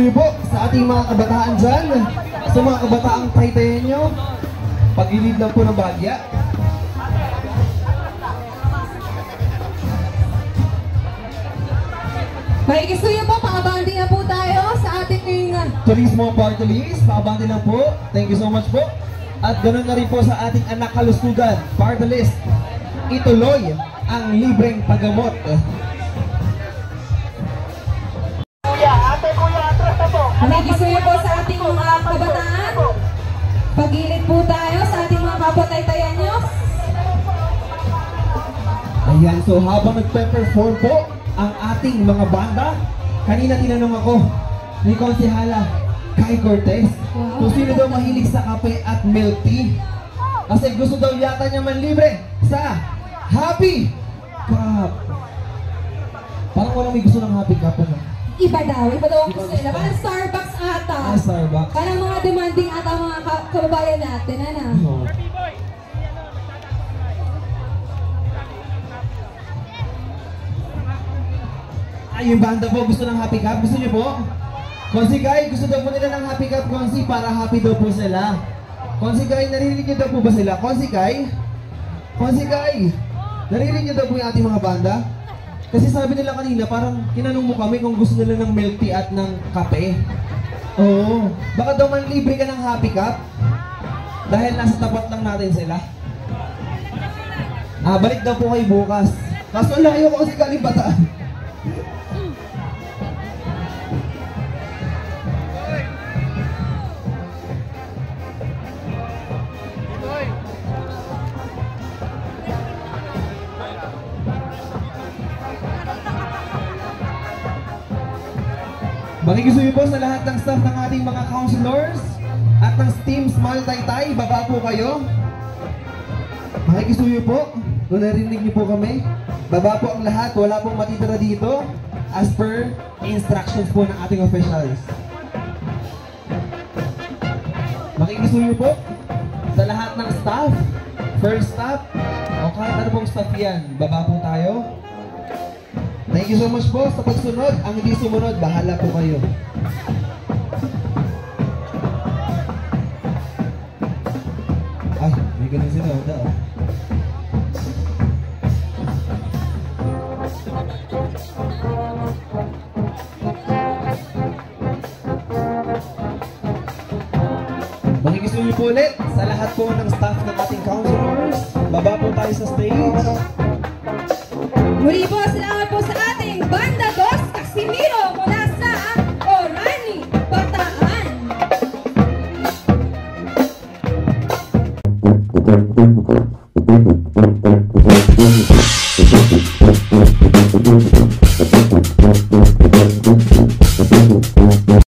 Pakikisuyo po sa ating mga kabataan dyan, sa mga kabataang Taytayenyo, pag-ilid lang po ng bagya. Pakikisuyo po, pakabandi na po tayo sa ating Turismo Party List, pakabandi lang po. Thank you so much po. At ganoon na rin po sa ating anak kalusugan, Party List. Ituloy ang libreng paggamot. Pakikisuyo po sa ating mga kabataan. Pag-ilid po tayo sa ating mga kapwa-Taytayenyo. Ayan, so habang nagpe-perform po ang ating mga banda, kanina tinanong ako ni Konsehala Kai Cortez kung sino daw mahilig sa kape at milk tea. Kasi gusto daw yata niya manlibre sa Happy Cup. Parang walang may gusto ng Happy Cup. Ano? Iba daw ang gusto nila. Parang Starbucks ata. Ah, Starbucks. Parang mga demanding ata mga kababayan natin, ano? No. Ay, yung banda po gusto ng Happy Cup. Gusto niyo po? Konsi Guy, gusto daw po nila ng Happy Cup, Konsi, para happy daw po sila. Konsi Guy, naririnig niyo daw po ba sila? Konsi Guy? Konsi Guy, naririnig niyo daw po yung ating mga banda? Kasi sabi nila kanina, parang tinanong mo kami kung gusto nila ng milk tea at ng kape. Oo. Baka daw man libre ka ng Happy Cup. Dahil nasa tapat lang natin sila. Balik daw po kayo bukas. Kaso layo ko kasi Kalibataan. Makikisuyo po sa lahat ng staff ng ating mga counselors at ng Team Smile Taytay. Baba po kayo. Makikisuyo po. Kung narinig niyo po kami, baba po ang lahat. Wala pong matitira dito as per instructions po ng ating officials. Makikisuyo po sa lahat ng staff, first staff, o kahit ano pong staff yan. Baba po tayo. Thank you so much po sa pagsunod. Ang hindi sumunod, bahala po kayo. Ay, may ganun sila. Makikisuyo po ulit sa lahat po ng staff ng ating counselors. Baba po tayo sa stage. Muli po, salamat po sa ating Banda Dos Casimiro mula sa Orani, Bataan.